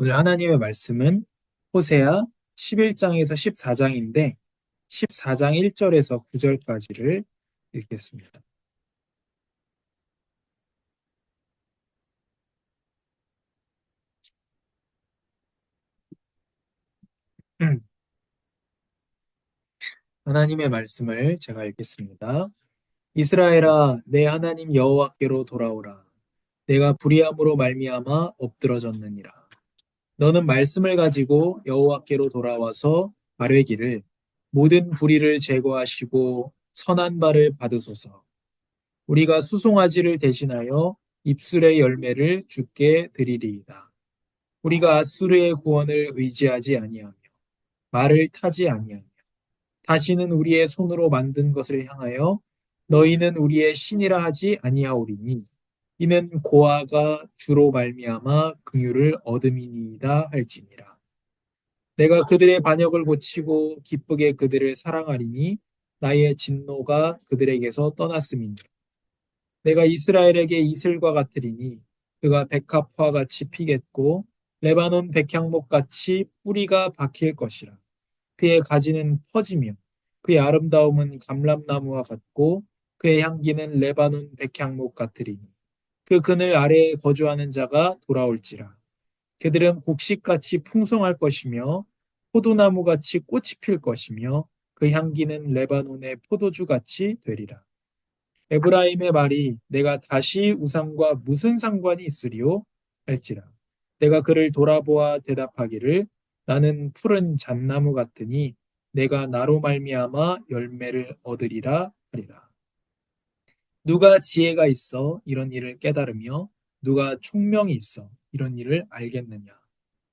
오늘 하나님의 말씀은 호세아 11장에서 14장인데 14장 1절에서 9절까지를 읽겠습니다. 음, 하나님의 말씀을 제가 읽겠습니다. 이스라엘아, 내 하나님 여호와께로 돌아오라. 내가 불의함으로 말미암아 엎드러졌느니라. 너는 말씀을 가지고 여호와께로 돌아와서 아뢰기를 모든 불의를 제거하시고 선한 바를 받으소서. 우리가 수송아지를 대신하여 입술의 열매를 주께 드리리이다. 우리가 아수르의 구원을 의지하지 아니하며 말을 타지 아니하며 다시는 우리의 손으로 만든 것을 향하여 너희는 우리의 신이라 하지 아니하오리니 이는 고아가 주로 말미암아 긍휼을 얻음이니이다 할지니라. 내가 그들의 반역을 고치고 기쁘게 그들을 사랑하리니 나의 진노가 그들에게서 떠났음이니라. 내가 이스라엘에게 이슬과 같으리니 그가 백합화 같이 피겠고 레바논 백향목 같이 뿌리가 박힐 것이라. 그의 가지는 퍼지며 그의 아름다움은 감람나무와 같고 그의 향기는 레바논 백향목 같으리니 그 그늘 아래에 거주하는 자가 돌아올지라. 그들은 곡식같이 풍성할 것이며 포도나무같이 꽃이 필 것이며 그 향기는 레바논의 포도주같이 되리라. 에브라임의 말이 내가 다시 우상과 무슨 상관이 있으리요? 할지라. 내가 그를 돌아보아 대답하기를 나는 푸른 잣나무 같으니 내가 나로 말미암아 열매를 얻으리라 하리라. 누가 지혜가 있어 이런 일을 깨달으며 누가 총명이 있어 이런 일을 알겠느냐?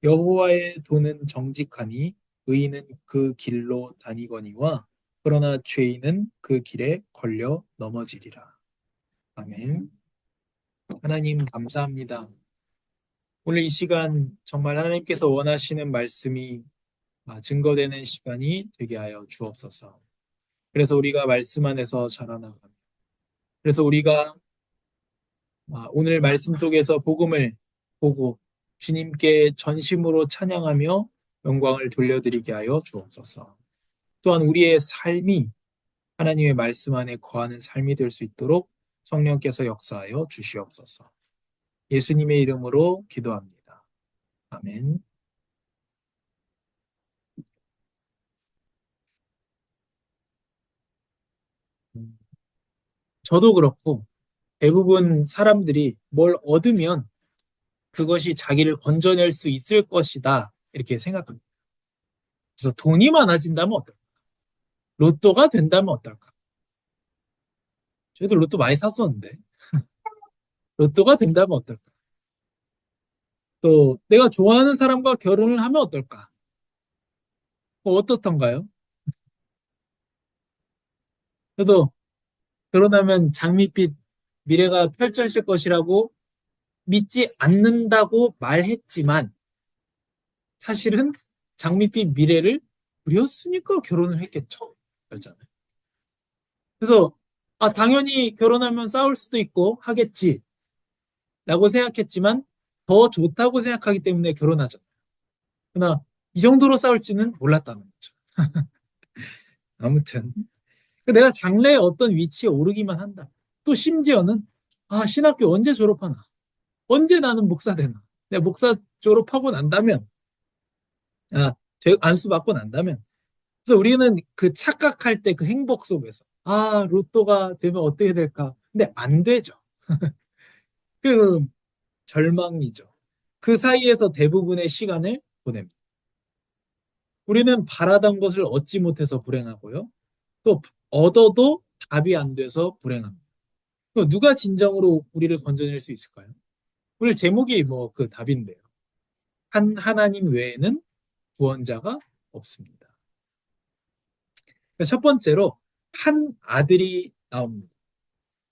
여호와의 도는 정직하니 의인은 그 길로 다니거니와 그러나 죄인은 그 길에 걸려 넘어지리라. 아멘. 하나님 감사합니다. 오늘 이 시간 정말 하나님께서 원하시는 말씀이 증거되는 시간이 되게 하여 주옵소서. 그래서 우리가 말씀 안에서 자라나가며 그래서 우리가 오늘 말씀 속에서 복음을 보고 주님께 전심으로 찬양하며 영광을 돌려드리게 하여 주옵소서. 또한 우리의 삶이 하나님의 말씀 안에 거하는 삶이 될 수 있도록 성령께서 역사하여 주시옵소서. 예수님의 이름으로 기도합니다. 아멘. 저도 그렇고 대부분 사람들이 뭘 얻으면 그것이 자기를 건져낼 수 있을 것이다. 이렇게 생각합니다. 그래서 돈이 많아진다면 어떨까? 로또가 된다면 어떨까? 저희도 로또 많이 샀었는데 로또가 된다면 어떨까? 또 내가 좋아하는 사람과 결혼을 하면 어떨까? 어떻던가요? 저도 결혼하면 장밋빛 미래가 펼쳐질 것이라고 믿지 않는다고 말했지만 사실은 장밋빛 미래를 그렸으니까 결혼을 했겠죠? 그렇잖아요. 그래서 당연히 결혼하면 싸울 수도 있고 하겠지라고 생각했지만 더 좋다고 생각하기 때문에 결혼하죠. 그러나 이 정도로 싸울지는 몰랐다는 거죠. 아무튼 내가 장래에 어떤 위치에 오르기만 한다. 또 심지어는 신학교 언제 졸업하나? 언제 나는 목사 되나? 내가 목사 졸업하고 난다면 안수 받고 난다면 그래서 우리는 그 착각할 때 그 행복 속에서 로또가 되면 어떻게 될까? 근데 안 되죠. 그 절망이죠. 그 사이에서 대부분의 시간을 보냅니다. 우리는 바라던 것을 얻지 못해서 불행하고요. 또 얻어도 답이 안 돼서 불행합니다. 그럼 누가 진정으로 우리를 건져낼 수 있을까요? 오늘 제목이 뭐 그 답인데요. 한 하나님 외에는 구원자가 없습니다. 첫 번째로 한 아들이 나옵니다.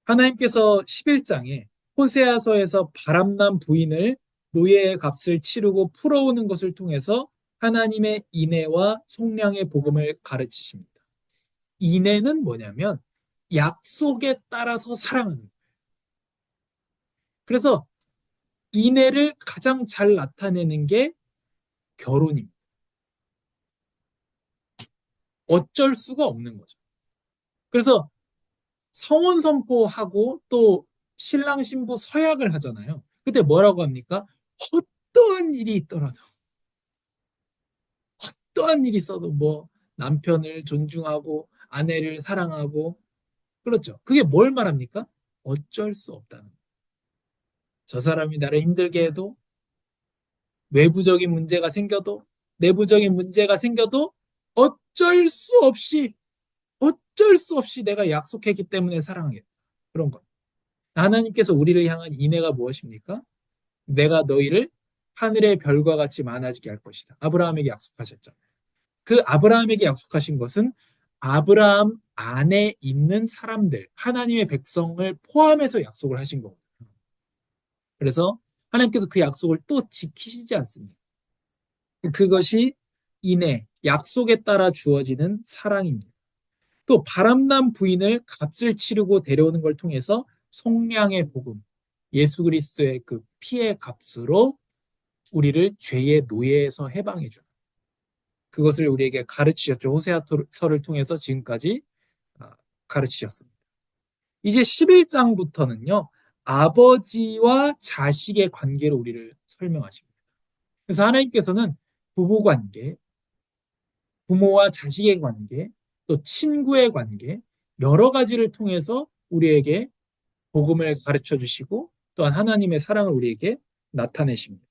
하나님께서 11장에 호세아서에서 바람난 부인을 노예의 값을 치르고 풀어오는 것을 통해서 하나님의 인애와 속량의 복음을 가르치십니다. 인애는 뭐냐면 약속에 따라서 사랑하는 거예요. 그래서 인애를 가장 잘 나타내는 게 결혼입니다. 어쩔 수가 없는 거죠. 그래서 성혼 선포하고 또 신랑 신부 서약을 하잖아요. 그때 뭐라고 합니까? 어떠한 일이 있더라도, 어떠한 일이 있어도 뭐 남편을 존중하고 아내를 사랑하고, 그렇죠. 그게 뭘 말합니까? 어쩔 수 없다는 거예요. 저 사람이 나를 힘들게 해도, 외부적인 문제가 생겨도, 내부적인 문제가 생겨도 어쩔 수 없이, 어쩔 수 없이 내가 약속했기 때문에 사랑하겠다. 그런 거. 하나님께서 우리를 향한 인애가 무엇입니까? 내가 너희를 하늘의 별과 같이 많아지게 할 것이다. 아브라함에게 약속하셨잖아요. 그 아브라함에게 약속하신 것은 아브라함 안에 있는 사람들, 하나님의 백성을 포함해서 약속을 하신 거거든요. 그래서 하나님께서 그 약속을 또 지키시지 않습니다. 그것이 인애, 약속에 따라 주어지는 사랑입니다. 또 바람난 부인을 값을 치르고 데려오는 걸 통해서 속량의 복음, 예수 그리스도의 그 피의 값으로 우리를 죄의 노예에서 해방해 줘. 그것을 우리에게 가르치셨죠. 호세아서를 통해서 지금까지 가르치셨습니다. 이제 11장부터는요. 아버지와 자식의 관계로 우리를 설명하십니다. 그래서 하나님께서는 부부 관계, 부모와 자식의 관계, 또 친구의 관계, 여러 가지를 통해서 우리에게 복음을 가르쳐 주시고 또한 하나님의 사랑을 우리에게 나타내십니다.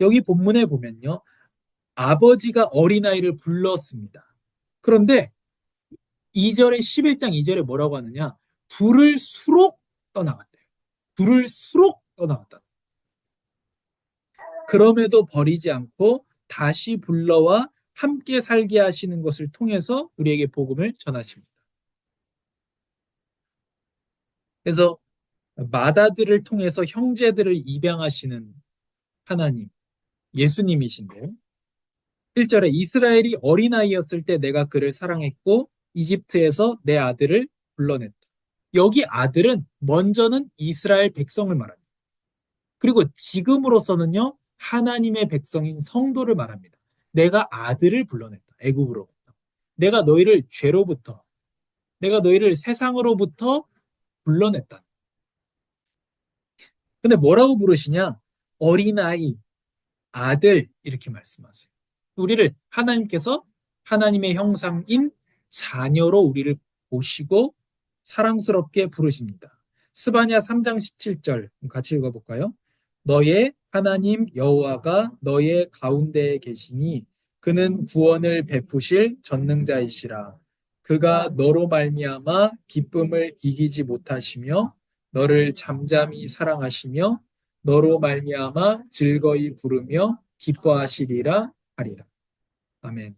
여기 본문에 보면요. 아버지가 어린아이를 불렀습니다. 그런데 2절에 11장 2절에 뭐라고 하느냐? 불을 수록 떠나갔대요. 불을 수록 떠나갔다. 그럼에도 버리지 않고 다시 불러와 함께 살게 하시는 것을 통해서 우리에게 복음을 전하십니다. 그래서 마다들을 통해서 형제들을 입양하시는 하나님, 예수님이신데 1절에 이스라엘이 어린아이였을 때 내가 그를 사랑했고 이집트에서 내 아들을 불러냈다. 여기 아들은 먼저는 이스라엘 백성을 말합니다. 그리고 지금으로서는요, 하나님의 백성인 성도를 말합니다. 내가 아들을 불러냈다. 애굽으로부터. 내가 너희를 죄로부터, 내가 너희를 세상으로부터 불러냈다. 근데 뭐라고 부르시냐? 어린아이, 아들 이렇게 말씀하세요. 우리를 하나님께서 하나님의 형상인 자녀로 우리를 보시고 사랑스럽게 부르십니다. 스바냐 3장 17절 같이 읽어볼까요? 너의 하나님 여호와가 너의 가운데에 계시니 그는 구원을 베푸실 전능자이시라. 그가 너로 말미암아 기쁨을 이기지 못하시며 너를 잠잠히 사랑하시며 너로 말미암아 즐거이 부르며 기뻐하시리라 하리라. 아멘.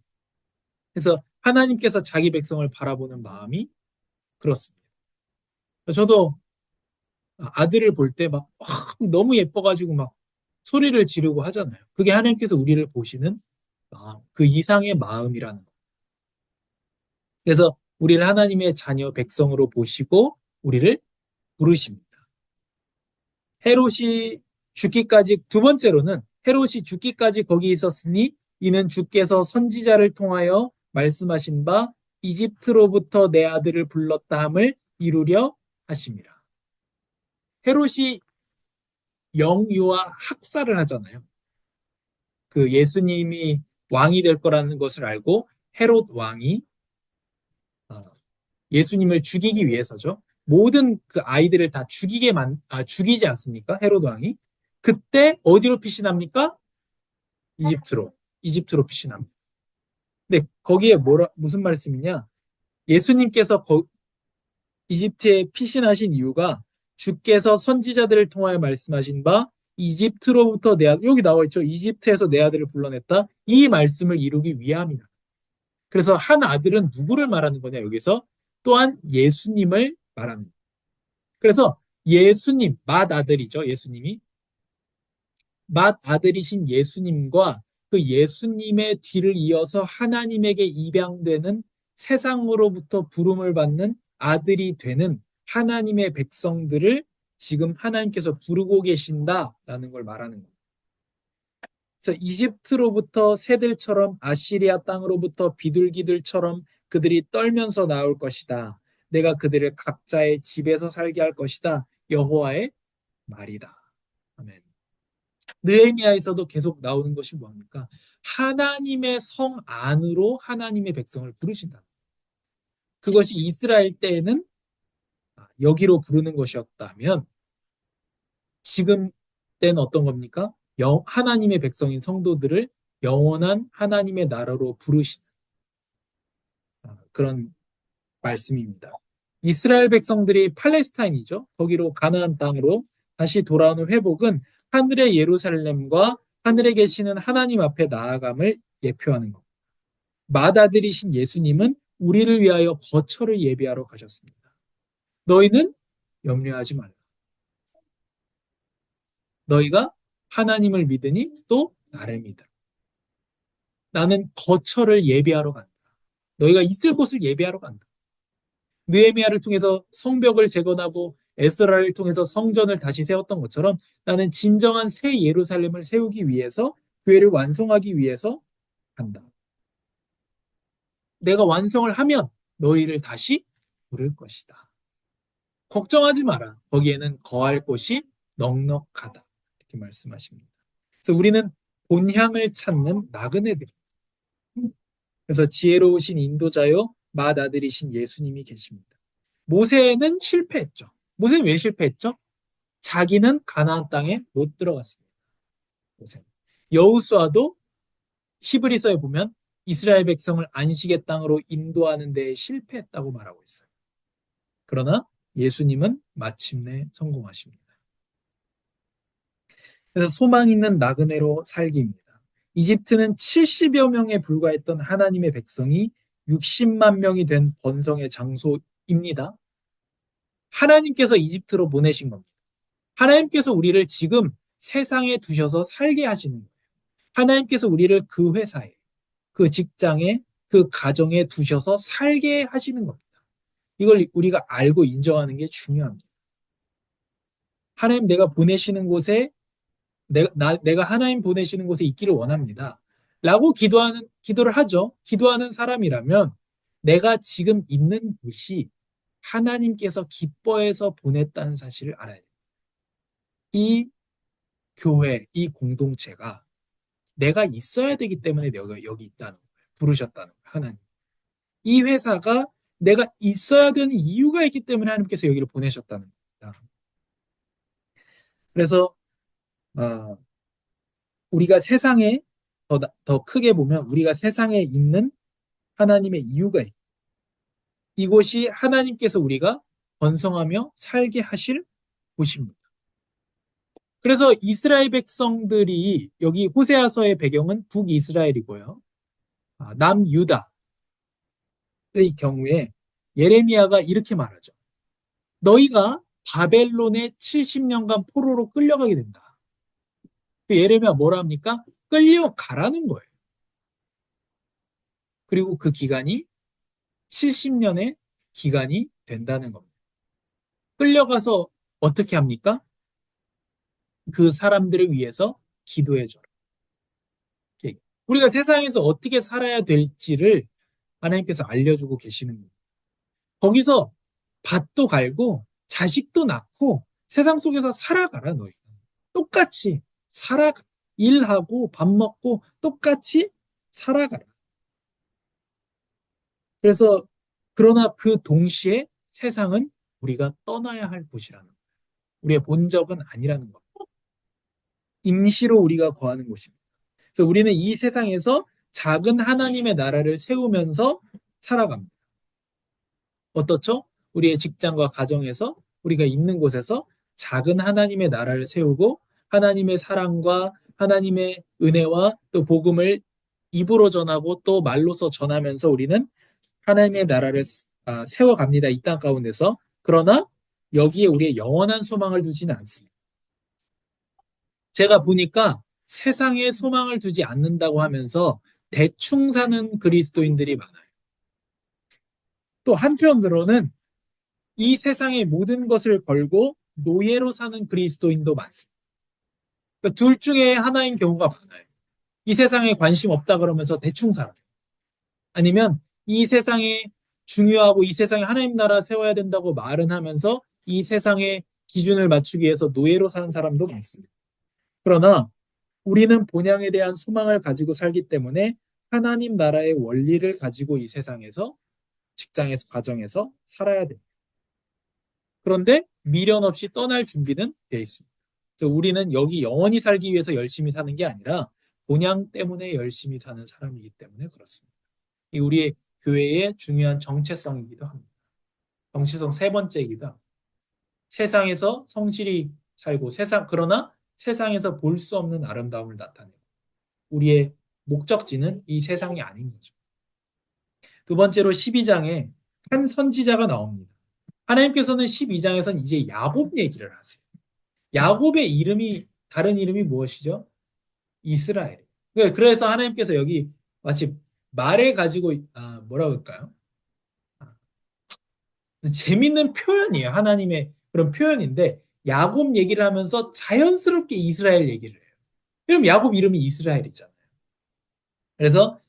그래서 하나님께서 자기 백성을 바라보는 마음이 그렇습니다. 저도 아들을 볼 때 막 너무 예뻐가지고 막 소리를 지르고 하잖아요. 그게 하나님께서 우리를 보시는 마음, 그 이상의 마음이라는 거. 그래서 우리를 하나님의 자녀 백성으로 보시고 우리를 부르십니다. 헤롯이 죽기까지 두 번째로는 헤롯이 죽기까지 거기 있었으니 이는 주께서 선지자를 통하여 말씀하신 바 이집트로부터 내 아들을 불렀다 함을 이루려 하심이라. 헤롯이 영유아 학살을 하잖아요. 그 예수님이 왕이 될 거라는 것을 알고 헤롯 왕이 어, 예수님을 죽이기 위해서죠. 모든 그 아이들을 다 죽이지 않습니까? 헤롯 왕이. 그때 어디로 피신합니까? 이집트로. 이집트로 피신합니다. 근데 거기에 무슨 말씀이냐? 예수님께서 이집트에 피신하신 이유가 주께서 선지자들을 통하여 말씀하신 바 이집트로부터 내 아들, 여기 나와 있죠. 이집트에서 내 아들을 불러냈다. 이 말씀을 이루기 위함이다. 그래서 한 아들은 누구를 말하는 거냐, 여기서? 또한 예수님을 말하는 거예요. 그래서 예수님, 맏아들이죠, 예수님이. 맏아들이신 예수님과 그 예수님의 뒤를 이어서 하나님에게 입양되는 세상으로부터 부름을 받는 아들이 되는 하나님의 백성들을 지금 하나님께서 부르고 계신다라는 걸 말하는 거예요. 그래서 이집트로부터 새들처럼 아시리아 땅으로부터 비둘기들처럼 그들이 떨면서 나올 것이다. 내가 그들을 각자의 집에서 살게 할 것이다. 여호와의 말이다. 아멘. 느헤미야에서도 계속 나오는 것이 뭡니까? 하나님의 성 안으로 하나님의 백성을 부르신다. 그것이 이스라엘 때에는 여기로 부르는 것이었다면 지금 때는 어떤 겁니까? 하나님의 백성인 성도들을 영원한 하나님의 나라로 부르시는 그런 말씀입니다. 이스라엘 백성들이 팔레스타인이죠. 거기로 가나안 땅으로 다시 돌아오는 회복은 하늘의 예루살렘과 하늘에 계시는 하나님 앞에 나아감을 예표하는 것. 맏아들이신 예수님은 우리를 위하여 거처를 예비하러 가셨습니다. 너희는 염려하지 말라. 너희가 하나님을 믿으니 또 나를 믿으라. 나는 거처를 예비하러 간다. 너희가 있을 곳을 예비하러 간다. 느헤미야를 통해서 성벽을 재건하고 에스라를 통해서 성전을 다시 세웠던 것처럼 나는 진정한 새 예루살렘을 세우기 위해서 교회를 완성하기 위해서 간다. 내가 완성을 하면 너희를 다시 부를 것이다. 걱정하지 마라. 거기에는 거할 곳이 넉넉하다. 이렇게 말씀하십니다. 그래서 우리는 본향을 찾는 나그네들입니다. 그래서 지혜로우신 인도자요 맏아들이신 예수님이 계십니다. 모세는 실패했죠. 모세는 왜 실패했죠? 자기는 가나안 땅에 못 들어갔습니다. 모세. 여호수아도 히브리서에 보면 이스라엘 백성을 안식의 땅으로 인도하는 데에 실패했다고 말하고 있어요. 그러나 예수님은 마침내 성공하십니다. 그래서 소망 있는 나그네로 살기입니다. 이집트는 70여 명에 불과했던 하나님의 백성이 60만 명이 된 번성의 장소입니다. 하나님께서 이집트로 보내신 겁니다. 하나님께서 우리를 지금 세상에 두셔서 살게 하시는 거예요. 하나님께서 우리를 그 회사에, 그 직장에, 그 가정에 두셔서 살게 하시는 겁니다. 이걸 우리가 알고 인정하는 게 중요합니다. 하나님 내가 보내시는 곳에 내가 하나님 보내시는 곳에 있기를 원합니다. 라고 기도를 하죠. 기도하는 사람이라면 내가 지금 있는 곳이 하나님께서 기뻐해서 보냈다는 사실을 알아야 돼요. 이 교회, 이 공동체가 내가 있어야 되기 때문에 내가 여기 있다는 거예요. 부르셨다는 거예요. 하나님. 이 회사가 내가 있어야 되는 이유가 있기 때문에 하나님께서 여기를 보내셨다는 겁니다. 그래서 어, 우리가 세상에 더 크게 보면 우리가 세상에 있는 하나님의 이유가 있고 이곳이 하나님께서 우리가 번성하며 살게 하실 곳입니다. 그래서 이스라엘 백성들이 여기 호세아서의 배경은 북이스라엘이고요. 남유다의 경우에 예레미야가 이렇게 말하죠. 너희가 바벨론에 70년간 포로로 끌려가게 된다. 그 예레미야 뭐라 합니까? 끌려가라는 거예요. 그리고 그 기간이 70년의 기간이 된다는 겁니다. 끌려가서 어떻게 합니까? 그 사람들을 위해서 기도해줘라. 우리가 세상에서 어떻게 살아야 될지를 하나님께서 알려주고 계시는 거예요. 거기서 밭도 갈고 자식도 낳고 세상 속에서 살아가라 너희. 똑같이 살아가. 일하고 밥 먹고 똑같이 살아가라. 그래서 그러나 그 동시에 세상은 우리가 떠나야 할 곳이라는 거예요. 우리의 본적은 아니라는 것. 임시로 우리가 거하는 곳입니다. 그래서 우리는 이 세상에서 작은 하나님의 나라를 세우면서 살아갑니다. 어떻죠? 우리의 직장과 가정에서 우리가 있는 곳에서 작은 하나님의 나라를 세우고 하나님의 사랑과 하나님의 은혜와 또 복음을 입으로 전하고 또 말로서 전하면서 우리는 하나님의 나라를 세워갑니다. 이 땅 가운데서. 그러나 여기에 우리의 영원한 소망을 두지는 않습니다. 제가 보니까 세상에 소망을 두지 않는다고 하면서 대충 사는 그리스도인들이 많아요. 또 한편으로는 이 세상의 모든 것을 걸고 노예로 사는 그리스도인도 많습니다. 그러니까 둘 중에 하나인 경우가 많아요. 이 세상에 관심 없다 그러면서 대충 살아요. 아니면 이 세상에 중요하고 이 세상에 하나님 나라 세워야 된다고 말은 하면서 이 세상의 기준을 맞추기 위해서 노예로 사는 사람도 많습니다. 그러나 우리는 본향에 대한 소망을 가지고 살기 때문에 하나님 나라의 원리를 가지고 이 세상에서 직장에서 가정에서 살아야 됩니다. 그런데 미련 없이 떠날 준비는 되어 있습니다. 우리는 여기 영원히 살기 위해서 열심히 사는 게 아니라 본향 때문에 열심히 사는 사람이기 때문에 그렇습니다. 이 우리의 교회의 중요한 정체성이기도 합니다. 정체성 세 번째이기도 합니다. 세상에서 성실히 살고 그러나 세상에서 볼 수 없는 아름다움을 나타내고 우리의 목적지는 이 세상이 아닌 거죠. 두 번째로 12장에 한 선지자가 나옵니다. 하나님께서는 12장에서는 이제 야곱 얘기를 하세요. 야곱의 다른 이름이 무엇이죠? 이스라엘. 그래서 하나님께서 여기 마치 말을 가지고, 뭐라고 할까요? 재밌는 표현이에요. 하나님의 그런 표현인데, 야곱 얘기를 하면서 자연스럽게 이스라엘 얘기를 해요. 그럼 야곱 이름이 이스라엘이잖아요. 그래서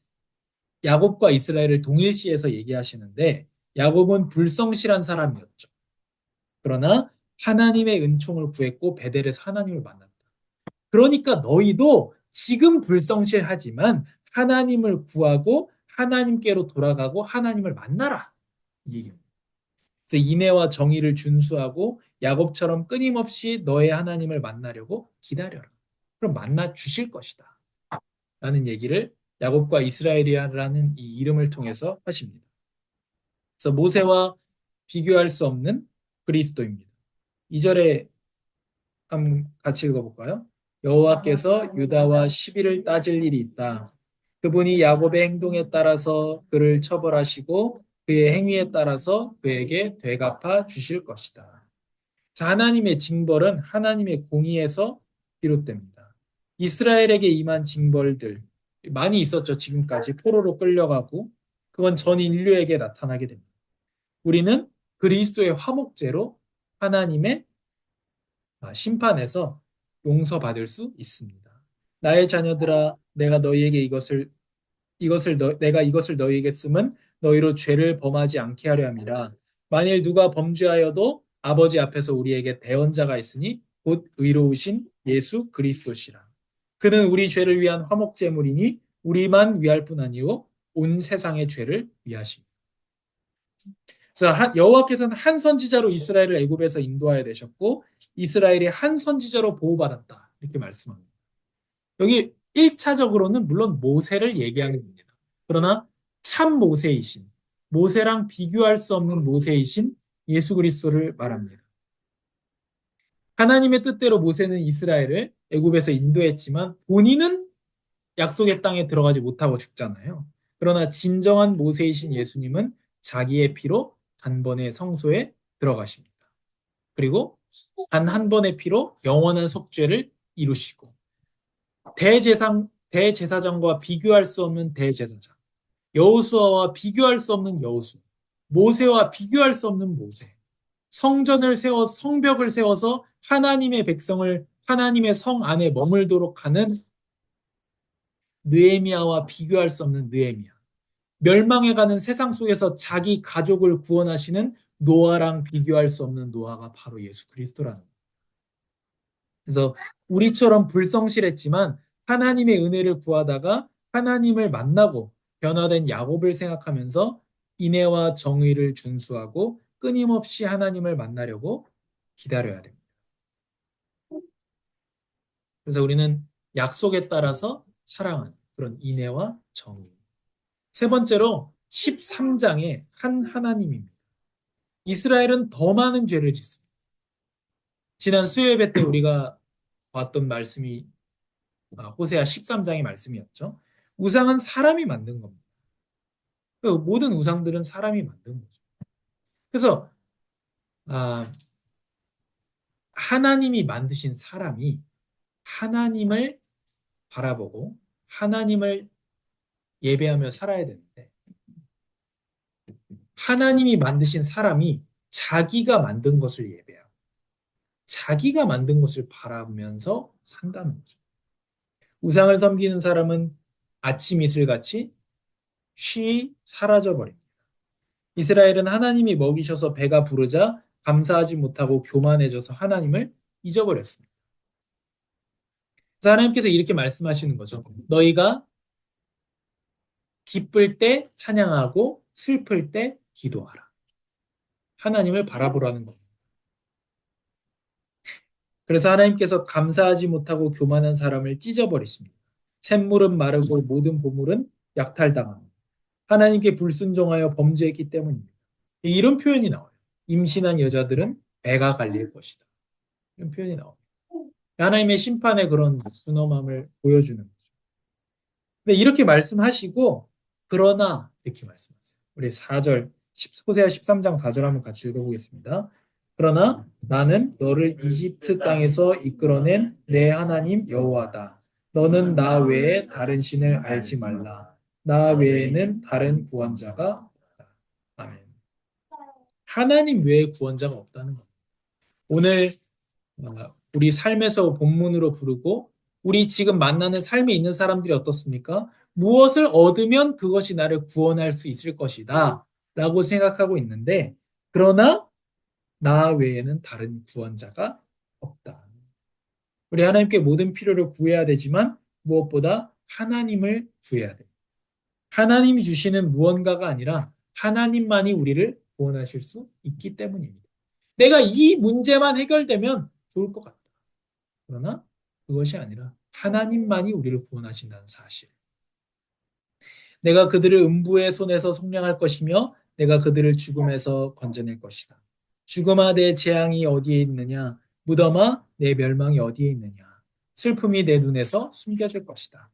야곱과 이스라엘을 동일시해서 얘기하시는데, 야곱은 불성실한 사람이었죠. 그러나 하나님의 은총을 구했고 베델에서 하나님을 만났다. 그러니까 너희도 지금 불성실하지만 하나님을 구하고 하나님께로 돌아가고 하나님을 만나라. 이 얘기입니다. 그래서 인애와 정의를 준수하고 야곱처럼 끊임없이 너의 하나님을 만나려고 기다려라. 그럼 만나 주실 것이다. 라는 얘기를 야곱과 이스라엘이라는 이 이름을 통해서 하십니다. 그래서 모세와 비교할 수 없는 그리스도입니다. 2절에 한번 같이 읽어볼까요? 여호와께서 유다와 시비를 따질 일이 있다. 그분이 야곱의 행동에 따라서 그를 처벌하시고 그의 행위에 따라서 그에게 되갚아 주실 것이다. 자, 하나님의 징벌은 하나님의 공의에서 비롯됩니다. 이스라엘에게 임한 징벌들 많이 있었죠. 지금까지 포로로 끌려가고 그건 전 인류에게 나타나게 됩니다. 우리는 그리스도의 화목제로 하나님의 심판에서 용서받을 수 있습니다. 나의 자녀들아, 내가 이것을 너희에게 쓰면 너희로 죄를 범하지 않게 하려 함이라. 만일 누가 범죄하여도 아버지 앞에서 우리에게 대언자가 있으니 곧 의로우신 예수 그리스도시라. 그는 우리 죄를 위한 화목제물이니 우리만 위할 뿐 아니요 온 세상의 죄를 위하십니다. 그래서 여호와께서는 한 선지자로 이스라엘을 애굽에서 인도하여 내셨고 이스라엘이 한 선지자로 보호받았다. 이렇게 말씀합니다. 여기 1차적으로는 물론 모세를 얘기하는 겁니다. 그러나 참 모세이신, 모세랑 비교할 수 없는 모세이신 예수 그리스도를 말합니다. 하나님의 뜻대로 모세는 이스라엘을 애굽에서 인도했지만 본인은 약속의 땅에 들어가지 못하고 죽잖아요. 그러나 진정한 모세이신 예수님은 자기의 피로 단번에 성소에 들어가십니다. 그리고 단 한 번의 피로 영원한 속죄를 이루시고 대제사장과 비교할 수 없는 대제사장, 여호수아와 비교할 수 없는 여호수, 모세와 비교할 수 없는 모세, 성벽을 세워서 하나님의 백성을 하나님의 성 안에 머물도록 하는 느헤미야와 비교할 수 없는 느헤미야. 멸망해가는 세상 속에서 자기 가족을 구원하시는 노아랑 비교할 수 없는 노아가 바로 예수 그리스도라는 거예요. 그래서 우리처럼 불성실했지만 하나님의 은혜를 구하다가 하나님을 만나고 변화된 야곱을 생각하면서 인애와 정의를 준수하고 끊임없이 하나님을 만나려고 기다려야 됩니다. 그래서 우리는 약속에 따라서 사랑하는 그런 인애와 정의. 세 번째로 13장의 한 하나님입니다. 이스라엘은 더 많은 죄를 짓습니다. 지난 수요예배 때 우리가 봤던 말씀이 호세아 13장의 말씀이었죠. 우상은 사람이 만든 겁니다. 모든 우상들은 사람이 만든 거죠. 그래서 아, 하나님이 만드신 사람이 하나님을 바라보고 하나님을 예배하며 살아야 되는데 하나님이 만드신 사람이 자기가 만든 것을 예배하고 자기가 만든 것을 바라보면서 산다는 거죠. 우상을 섬기는 사람은 아침 이슬같이 쉬 사라져 버립니다. 이스라엘은 하나님이 먹이셔서 배가 부르자 감사하지 못하고 교만해져서 하나님을 잊어버렸습니다. 그래서 하나님께서 이렇게 말씀하시는 거죠. 너희가 기쁠 때 찬양하고 슬플 때 기도하라. 하나님을 바라보라는 겁니다. 그래서 하나님께서 감사하지 못하고 교만한 사람을 찢어버리십니다. 샘물은 마르고 모든 보물은 약탈당합니다. 하나님께 불순종하여 범죄했기 때문입니다. 이런 표현이 나와요. 임신한 여자들은 배가 갈릴 것이다. 이런 표현이 나옵니다. 하나님의 심판의 그런 준엄함을 보여주는 거죠. 근데 이렇게 말씀하시고 그러나 이렇게 말씀하세요. 우리 4절 호세아 13장 4절 한번 같이 읽어보겠습니다. 그러나 나는 너를 이집트 땅에서 이끌어낸 내 하나님 여호와다. 너는 나 외에 다른 신을 알지 말라. 나 외에는 다른 구원자가 없다. 아멘. 하나님 외에 구원자가 없다는 겁니다. 오늘 우리 삶에서 본문으로 부르고 우리 지금 만나는 삶에 있는 사람들이 어떻습니까? 무엇을 얻으면 그것이 나를 구원할 수 있을 것이다 라고 생각하고 있는데 그러나 나 외에는 다른 구원자가 없다. 우리 하나님께 모든 필요를 구해야 되지만 무엇보다 하나님을 구해야 돼. 하나님이 주시는 무언가가 아니라 하나님만이 우리를 구원하실 수 있기 때문입니다. 내가 이 문제만 해결되면 좋을 것 같다. 그러나 그것이 아니라 하나님만이 우리를 구원하신다는 사실. 내가 그들을 음부의 손에서 속량할 것이며 내가 그들을 죽음에서 건져낼 것이다. 죽음아 내 재앙이 어디에 있느냐? 무덤아 내 멸망이 어디에 있느냐? 슬픔이 내 눈에서 숨겨질 것이다.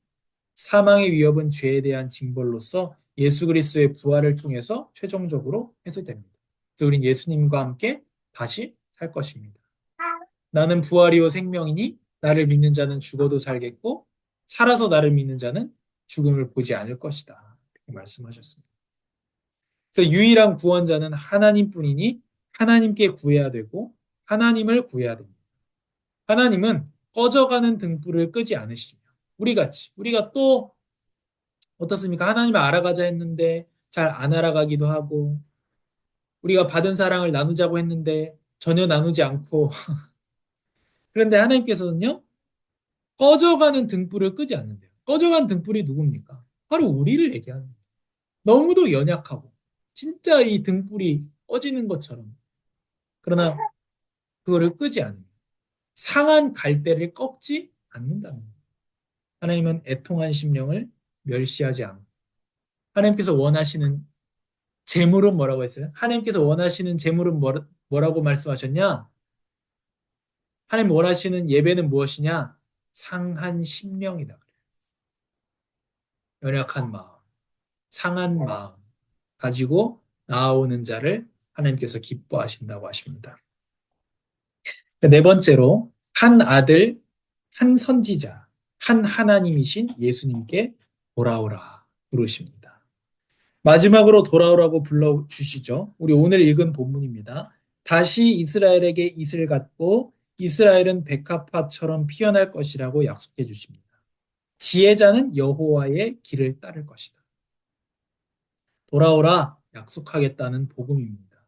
사망의 위협은 죄에 대한 징벌로서 예수 그리스도의 부활을 통해서 최종적으로 해소됩니다. 그래서 우린 예수님과 함께 다시 살 것입니다. 나는 부활이요 생명이니 나를 믿는 자는 죽어도 살겠고 살아서 나를 믿는 자는 죽음을 보지 않을 것이다. 이렇게 말씀하셨습니다. 그래서 유일한 구원자는 하나님뿐이니 하나님께 구해야 되고 하나님을 구해야 됩니다. 하나님은 꺼져가는 등불을 끄지 않으시며 우리가 또 어떻습니까? 하나님을 알아가자 했는데 잘 안 알아가기도 하고 우리가 받은 사랑을 나누자고 했는데 전혀 나누지 않고 그런데 하나님께서는요 꺼져가는 등불을 끄지 않는데요. 꺼져가는 등불이 누굽니까? 바로 우리를 얘기하는 거예요. 너무도 연약하고 진짜 이 등불이 꺼지는 것처럼 그러나 그거를 끄지 않는 상한 갈대를 꺾지 않는다는 거예요. 하나님은 애통한 심령을 멸시하지 않고 하나님께서 원하시는 재물은 뭐라고 했어요? 하나님께서 원하시는 재물은 뭐라고 말씀하셨냐? 하나님 원하시는 예배는 무엇이냐? 상한 심령이다. 연약한 마음, 상한 마음 가지고 나아오는 자를 하나님께서 기뻐하신다고 하십니다. 네 번째로 한 아들, 한 선지자, 한 하나님이신 예수님께 돌아오라 부르십니다. 마지막으로 돌아오라고 불러주시죠. 우리 오늘 읽은 본문입니다. 다시 이스라엘에게 이슬 갖고 이스라엘은 백합화처럼 피어날 것이라고 약속해 주십니다. 지혜자는 여호와의 길을 따를 것이다. 돌아오라 약속하겠다는 복음입니다.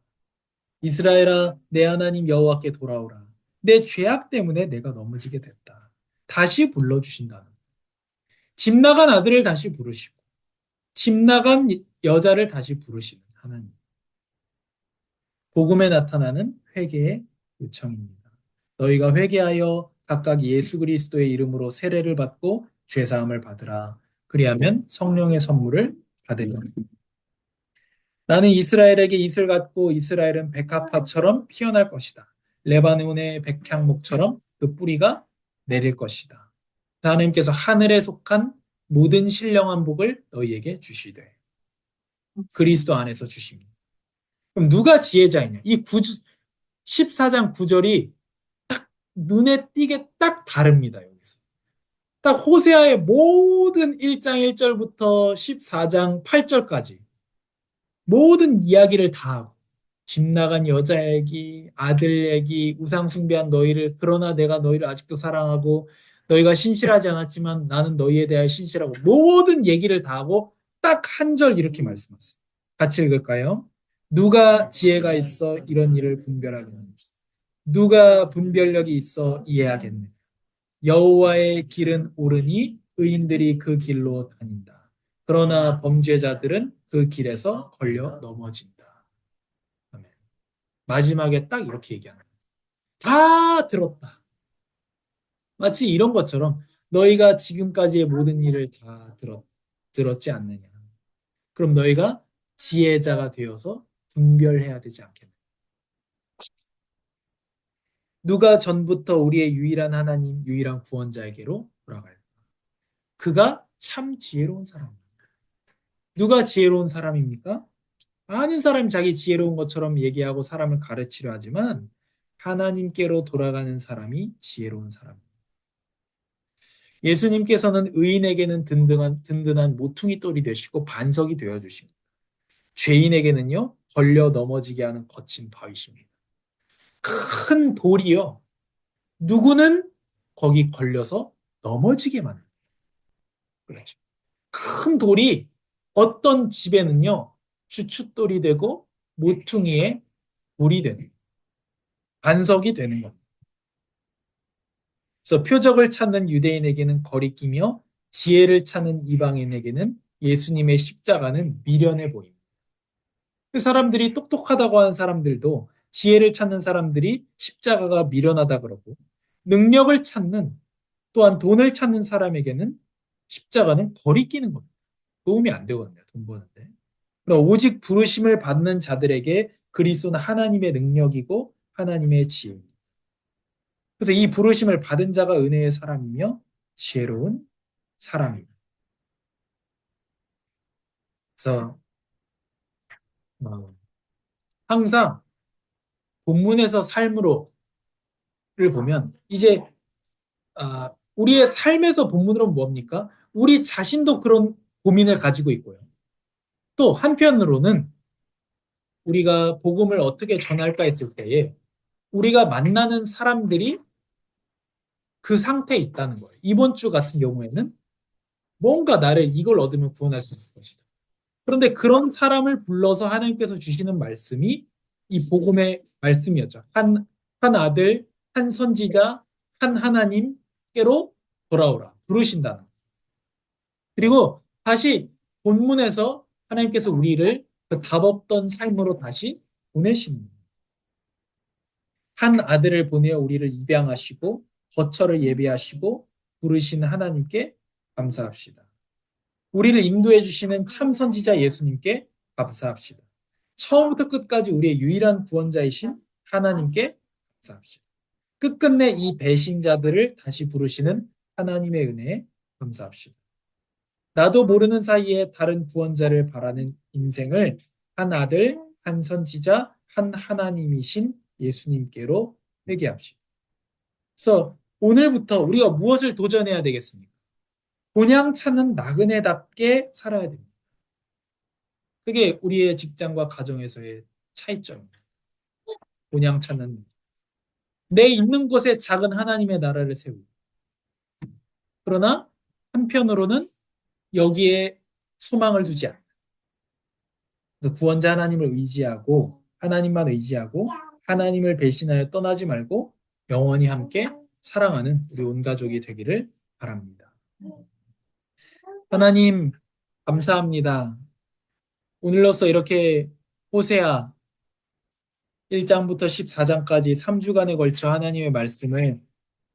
이스라엘아 내 하나님 여호와께 돌아오라. 내 죄악 때문에 내가 넘어지게 됐다. 다시 불러주신다는 집 나간 아들을 다시 부르시고 집 나간 여자를 다시 부르시는 하나님. 복음에 나타나는 회개의 요청입니다. 너희가 회개하여 각각 예수 그리스도의 이름으로 세례를 받고 죄사함을 받으라. 그리하면 성령의 선물을 받으리라. 나는 이스라엘에게 이슬 같고 이스라엘은 백합화처럼 피어날 것이다. 레바논의 백향목처럼 그 뿌리가 내릴 것이다. 하나님께서 하늘에 속한 모든 신령한 복을 너희에게 주시되 그리스도 안에서 주십니다. 그럼 누가 지혜자이냐? 이 14장 9절이 눈에 띄게 딱 다릅니다. 여기서. 딱 호세아의 모든 1장 1절부터 14장 8절까지 모든 이야기를 다 하고 집 나간 여자 얘기, 아들 얘기, 우상 숭배한 너희를 그러나 내가 너희를 아직도 사랑하고 너희가 신실하지 않았지만 나는 너희에 대하여 신실하고 모든 얘기를 다 하고 딱 한 절 이렇게 말씀하세요. 같이 읽을까요? 누가 지혜가 있어 이런 일을 분별하겠느냐? 누가 분별력이 있어 이해하겠느냐? 여호와의 길은 옳으니 의인들이 그 길로 다닌다. 그러나 범죄자들은 그 길에서 걸려 넘어진다. 아멘. 마지막에 딱 이렇게 얘기하는 거예요. 다 들었다. 마치 이런 것처럼 너희가 지금까지의 모든 일을 다 들었지 않느냐. 그럼 너희가 지혜자가 되어서 분별해야 되지 않겠느냐. 누가 전부터 우리의 유일한 하나님, 유일한 구원자에게로 돌아갈까? 그가 참 지혜로운 사람입니다. 누가 지혜로운 사람입니까? 많은 사람이 자기 지혜로운 것처럼 얘기하고 사람을 가르치려 하지만 하나님께로 돌아가는 사람이 지혜로운 사람입니다. 예수님께서는 의인에게는 든든한 모퉁이 돌이 되시고 반석이 되어 주십니다. 죄인에게는요, 걸려 넘어지게 하는 거친 바위십니다. 큰 돌이요, 누구는 거기 걸려서 넘어지게 만듭니다. 그렇죠. 큰 돌이 어떤 집에는요, 주춧돌이 되고 모퉁이에 돌이 되는, 반석이 되는 겁니다. 그래서 표적을 찾는 유대인에게는 거리끼며 지혜를 찾는 이방인에게는 예수님의 십자가는 미련해 보입니다. 그 사람들이 똑똑하다고 하는 사람들도 지혜를 찾는 사람들이 십자가가 미련하다 그러고 능력을 찾는 또한 돈을 찾는 사람에게는 십자가는 거리끼는 겁니다. 도움이 안 되거든요. 돈 버는데. 그러나 오직 부르심을 받는 자들에게 그리스도는 하나님의 능력이고 하나님의 지혜입니다. 그래서 이 부르심을 받은 자가 은혜의 사람이며 지혜로운 사람입니다. 그래서 항상 본문에서 삶으로를 보면 이제 우리의 삶에서 본문으로는 뭡니까? 우리 자신도 그런 고민을 가지고 있고요. 또 한편으로는 우리가 복음을 어떻게 전할까 했을 때에 우리가 만나는 사람들이 그 상태에 있다는 거예요. 이번 주 같은 경우에는 뭔가 나를 이걸 얻으면 구원할 수 있을 것이다. 그런데 그런 사람을 불러서 하나님께서 주시는 말씀이 이 복음의 말씀이었죠. 한 아들, 한 선지자, 한 하나님께로 돌아오라. 부르신다는. 그리고 다시 본문에서 하나님께서 우리를 그 답없던 삶으로 다시 보내시는 거예요. 한 아들을 보내어 우리를 입양하시고 거처를 예비하시고 부르신 하나님께 감사합시다. 우리를 인도해 주시는 참 선지자 예수님께 감사합시다. 처음부터 끝까지 우리의 유일한 구원자이신 하나님께 감사합시다. 끝끝내 이 배신자들을 다시 부르시는 하나님의 은혜에 감사합시다. 나도 모르는 사이에 다른 구원자를 바라는 인생을 한 아들, 한 선지자, 한 하나님이신 예수님께로 회개합시다. 그래서 오늘부터 우리가 무엇을 도전해야 되겠습니까? 본향 찾는 나그네답게 살아야 됩니다. 그게 우리의 직장과 가정에서의 차이점입니다. 본향 찾는 내 있는 곳에 작은 하나님의 나라를 세우고 그러나 한편으로는 여기에 소망을 두지 않는 그래서 구원자 하나님을 의지하고 하나님만 의지하고 하나님을 배신하여 떠나지 말고 영원히 함께 사랑하는 우리 온 가족이 되기를 바랍니다. 하나님 감사합니다. 오늘로써 이렇게 호세아 1장부터 14장까지 3주간에 걸쳐 하나님의 말씀을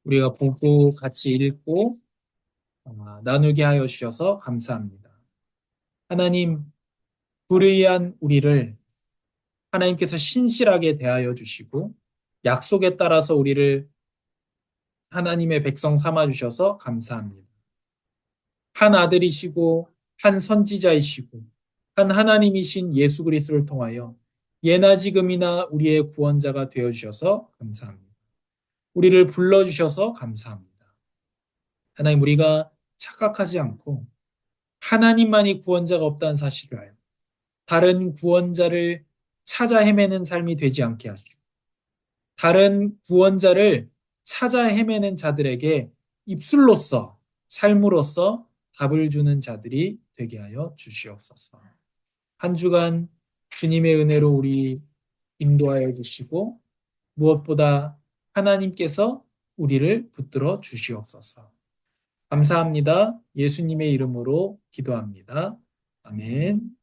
우리가 보고 같이 읽고 나누게 하여 주셔서 감사합니다. 하나님, 불의한 우리를 하나님께서 신실하게 대하여 주시고 약속에 따라서 우리를 하나님의 백성 삼아 주셔서 감사합니다. 한 아들이시고 한 선지자이시고 한 하나님이신 예수 그리스도를 통하여 예나 지금이나 우리의 구원자가 되어 주셔서 감사합니다. 우리를 불러 주셔서 감사합니다. 하나님 우리가 착각하지 않고 하나님만이 구원자가 없다는 사실을 알고 다른 구원자를 찾아 헤매는 삶이 되지 않게 하시고 다른 구원자를 찾아 헤매는 자들에게 입술로서, 삶으로서 답을 주는 자들이 되게 하여 주시옵소서. 한 주간 주님의 은혜로 우리 인도하여 주시고 무엇보다 하나님께서 우리를 붙들어 주시옵소서. 감사합니다. 예수님의 이름으로 기도합니다. 아멘.